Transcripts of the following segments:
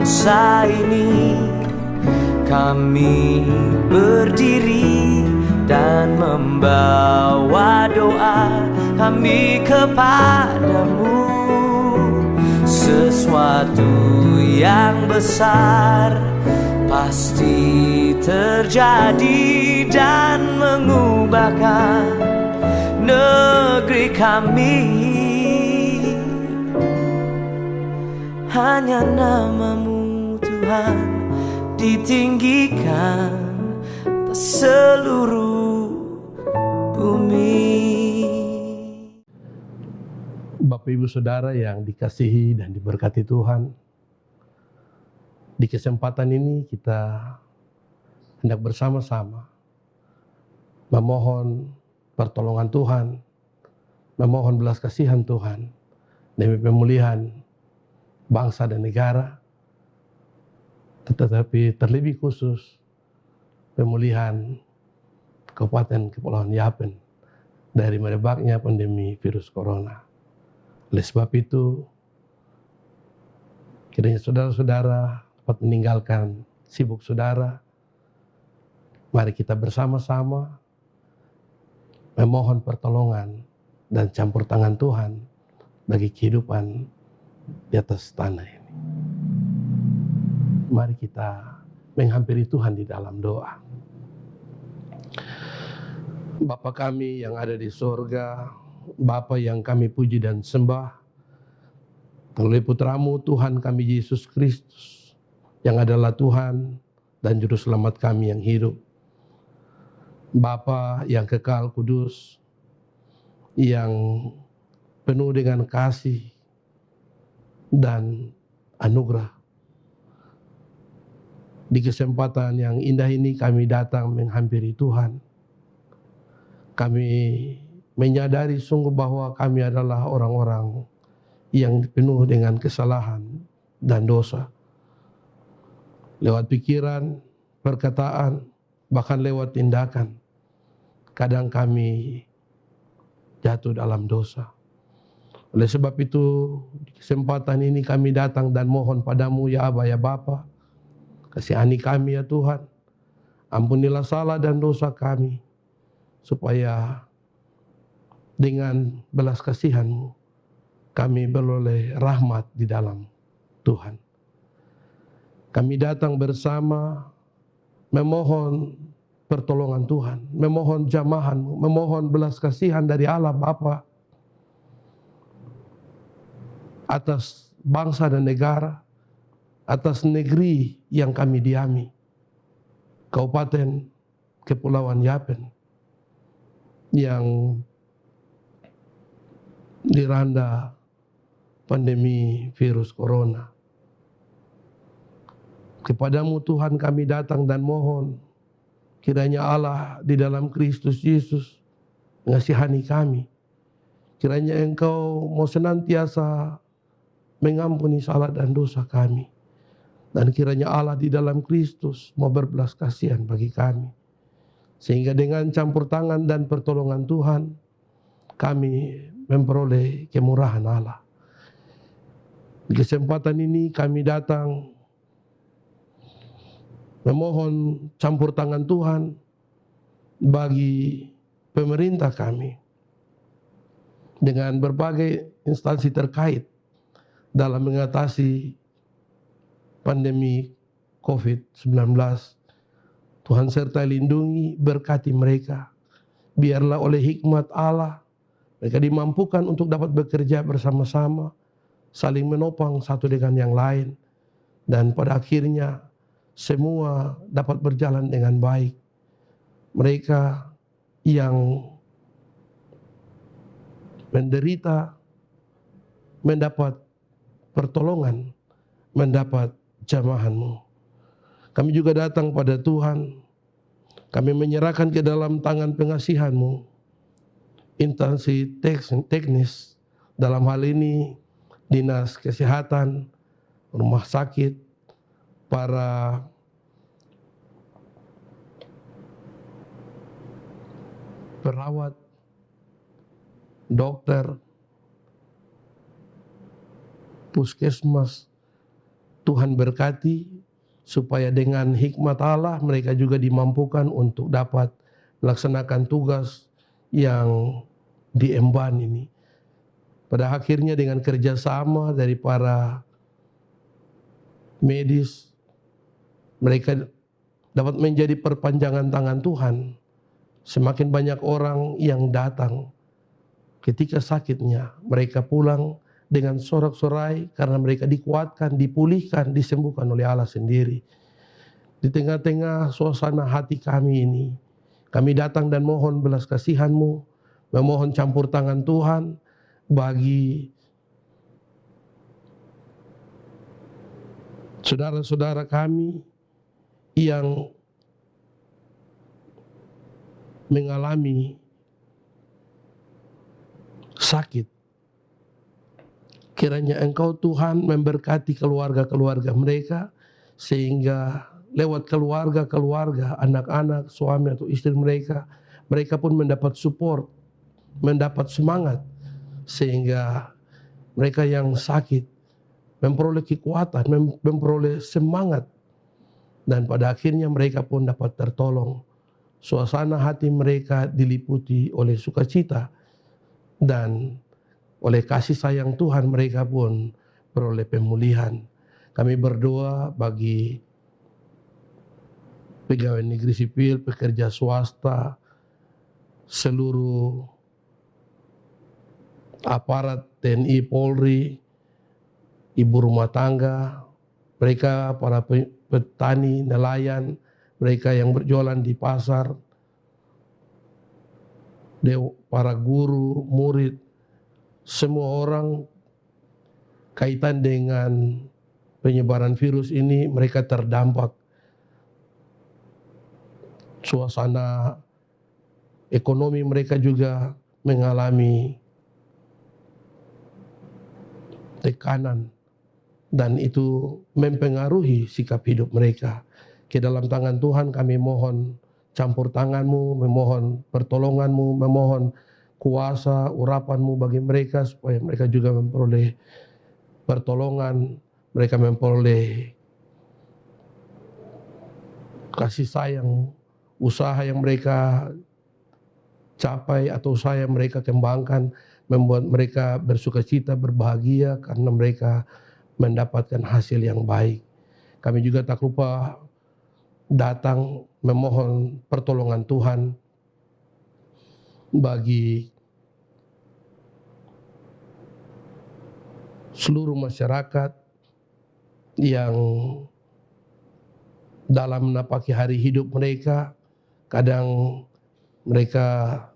bangsa ini, kami berdiri dan membawa doa kami kepadamu. Sesuatu yang besar pasti terjadi dan mengubahkan negeri kami. Hanya namamu Tuhan ditinggikan atas seluruh bumi. Bapak Ibu Saudara yang dikasihi dan diberkati Tuhan, di kesempatan ini kita hendak bersama-sama memohon pertolongan Tuhan, memohon belas kasihan Tuhan demi pemulihan bangsa dan negara, tetapi terlebih khusus pemulihan Kabupaten Kepulauan Yapen dari merebaknya pandemi virus corona. Oleh sebab itu, kiranya saudara-saudara dapat meninggalkan sibuk saudara. Mari kita bersama-sama memohon pertolongan dan campur tangan Tuhan bagi kehidupan di atas tanah ini. Mari kita menghampiri Tuhan di dalam doa. Bapa kami yang ada di sorga, Bapa yang kami puji dan sembah, melalui putramu Tuhan kami Yesus Kristus, yang adalah Tuhan dan Juru Selamat kami yang hidup. Bapa yang kekal kudus, yang penuh dengan kasih dan anugerah. Di kesempatan yang indah ini kami datang menghampiri Tuhan. Kami menyadari sungguh bahwa kami adalah orang-orang yang penuh dengan kesalahan dan dosa. Lewat pikiran, perkataan, bahkan lewat tindakan, kadang kami jatuh dalam dosa. Oleh sebab itu, di kesempatan ini kami datang dan mohon padamu ya Aba ya Bapa, kasihani kami ya Tuhan, ampunilah salah dan dosa kami, supaya dengan belas kasihan-Mu kami beroleh rahmat di dalam Tuhan. Kami datang bersama memohon pertolongan Tuhan, memohon jamahan-Mu, memohon belas kasihan dari Allah Bapa atas bangsa dan negara, atas negeri yang kami diami, Kabupaten Kepulauan Yapen, yang dilanda pandemi virus corona. Kepadamu Tuhan kami datang dan mohon, kiranya Allah di dalam Kristus Yesus mengasihani kami. Kiranya Engkau mau senantiasa mengampuni salah dan dosa kami. Dan kiranya Allah di dalam Kristus mau berbelas kasihan bagi kami. Sehingga dengan campur tangan dan pertolongan Tuhan, kami memperoleh kemurahan Allah. Di kesempatan ini kami datang memohon campur tangan Tuhan bagi pemerintah kami dengan berbagai instansi terkait dalam mengatasi pandemi COVID-19. Tuhan serta lindungi, berkati mereka. Biarlah oleh hikmat Allah mereka dimampukan untuk dapat bekerja bersama-sama, saling menopang satu dengan yang lain, dan pada akhirnya semua dapat berjalan dengan baik. Mereka yang menderita mendapat pertolongan, mendapat jamahan-Mu. Kami juga datang pada Tuhan, kami menyerahkan ke dalam tangan pengasihan-Mu instansi teknis, dalam hal ini dinas kesehatan, rumah sakit, para perawat, dokter, puskesmas. Tuhan berkati supaya dengan hikmat Allah mereka juga dimampukan untuk dapat melaksanakan tugas yang diemban ini. Pada akhirnya dengan kerjasama dari para medis, mereka dapat menjadi perpanjangan tangan Tuhan. Semakin banyak orang yang datang ketika sakitnya, mereka pulang dengan sorak-sorai karena mereka dikuatkan, dipulihkan, disembuhkan oleh Allah sendiri. Di tengah-tengah suasana hati kami ini, kami datang dan mohon belas kasihan-Mu, memohon campur tangan Tuhan bagi saudara-saudara kami yang mengalami sakit. Kiranya Engkau Tuhan memberkati keluarga-keluarga mereka, sehingga lewat keluarga-keluarga, anak-anak, suami atau istri mereka, mereka pun mendapat support, mendapat semangat, sehingga mereka yang sakit memperoleh kekuatan, memperoleh semangat, dan pada akhirnya mereka pun dapat tertolong. Suasana hati mereka diliputi oleh sukacita, dan oleh kasih sayang Tuhan mereka pun beroleh pemulihan. Kami berdoa bagi pegawai negeri sipil, pekerja swasta, seluruh aparat TNI, Polri, ibu rumah tangga, mereka para petani, nelayan, mereka yang berjualan di pasar, para guru, murid, semua orang kaitan dengan penyebaran virus ini, mereka terdampak. Suasana ekonomi mereka juga mengalami tekanan, dan itu mempengaruhi sikap hidup mereka. Ke dalam tangan Tuhan kami mohon campur tangan-Mu, memohon pertolongan-Mu, memohon kuasa urapan-Mu bagi mereka, supaya mereka juga memperoleh pertolongan, mereka memperoleh kasih sayang, usaha yang mereka capai atau usaha yang mereka kembangkan membuat mereka bersukacita, berbahagia karena mereka mendapatkan hasil yang baik. Kami juga tak lupa datang memohon pertolongan Tuhan bagi seluruh masyarakat yang dalam menapaki hari hidup mereka, kadang mereka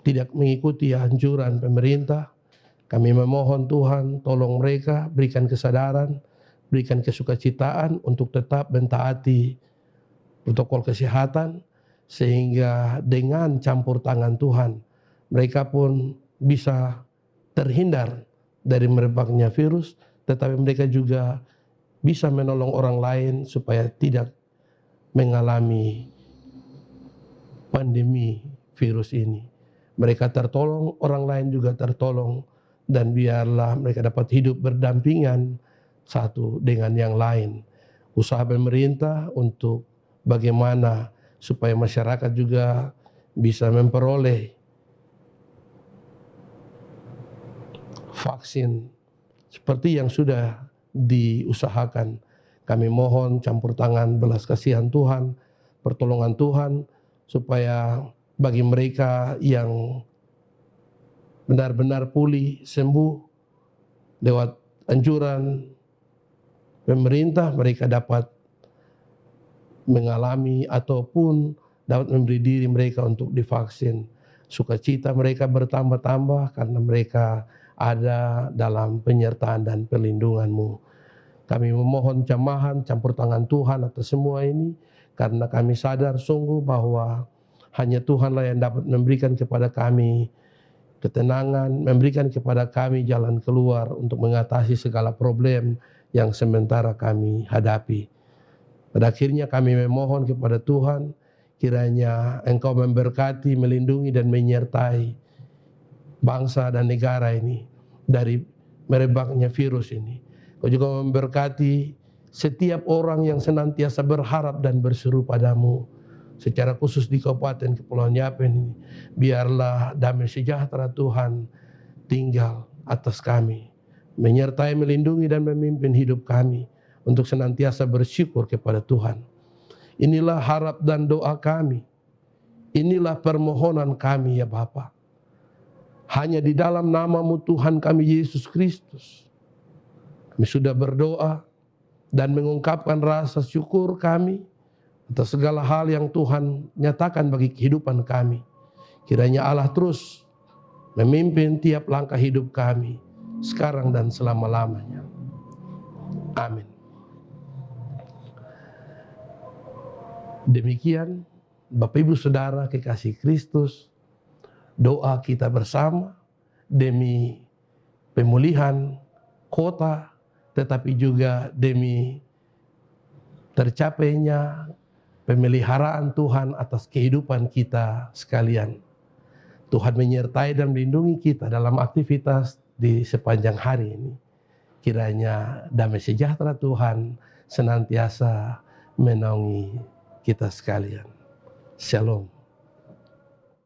tidak mengikuti anjuran pemerintah. Kami memohon Tuhan, tolong mereka, berikan kesadaran, berikan kesukacitaan untuk tetap mentaati protokol kesehatan, sehingga dengan campur tangan Tuhan, mereka pun bisa terhindar dari merebaknya virus, tetapi mereka juga bisa menolong orang lain supaya tidak mengalami pandemi virus ini. Mereka tertolong, orang lain juga tertolong, dan biarlah mereka dapat hidup berdampingan satu dengan yang lain. Usaha pemerintah untuk bagaimana supaya masyarakat juga bisa memperoleh vaksin seperti yang sudah diusahakan. Kami mohon campur tangan belas kasihan Tuhan, pertolongan Tuhan, supaya bagi mereka yang benar-benar pulih, sembuh lewat anjuran pemerintah, mereka dapat mengalami ataupun dapat memberi diri mereka untuk divaksin. Sukacita mereka bertambah-tambah karena mereka ada dalam penyertaan dan perlindungan-Mu. Kami memohon jamahan campur tangan Tuhan atas semua ini, karena kami sadar sungguh bahwa hanya Tuhanlah yang dapat memberikan kepada kami ketenangan, memberikan kepada kami jalan keluar untuk mengatasi segala problem yang sementara kami hadapi. Pada akhirnya kami memohon kepada Tuhan, kiranya Engkau memberkati, melindungi dan menyertai bangsa dan negara ini dari merebaknya virus ini. Kau juga memberkati setiap orang yang senantiasa berharap dan berseru padamu, secara khusus di Kabupaten Kepulauan Yapen ini. Biarlah damai sejahtera Tuhan tinggal atas kami, menyertai, melindungi, dan memimpin hidup kami untuk senantiasa bersyukur kepada Tuhan. Inilah harap dan doa kami. Inilah permohonan kami ya Bapa. Hanya di dalam nama-Mu Tuhan kami Yesus Kristus, kami sudah berdoa dan mengungkapkan rasa syukur kami atas segala hal yang Tuhan nyatakan bagi kehidupan kami. Kiranya Allah terus memimpin tiap langkah hidup kami, sekarang dan selama-lamanya. Amin. Demikian Bapak Ibu Saudara kekasih Kristus, doa kita bersama demi pemulihan kota, tetapi juga demi tercapainya pemeliharaan Tuhan atas kehidupan kita sekalian. Tuhan menyertai dan melindungi kita dalam aktivitas di sepanjang hari ini. Kiranya damai sejahtera Tuhan senantiasa menaungi kita sekalian. Shalom.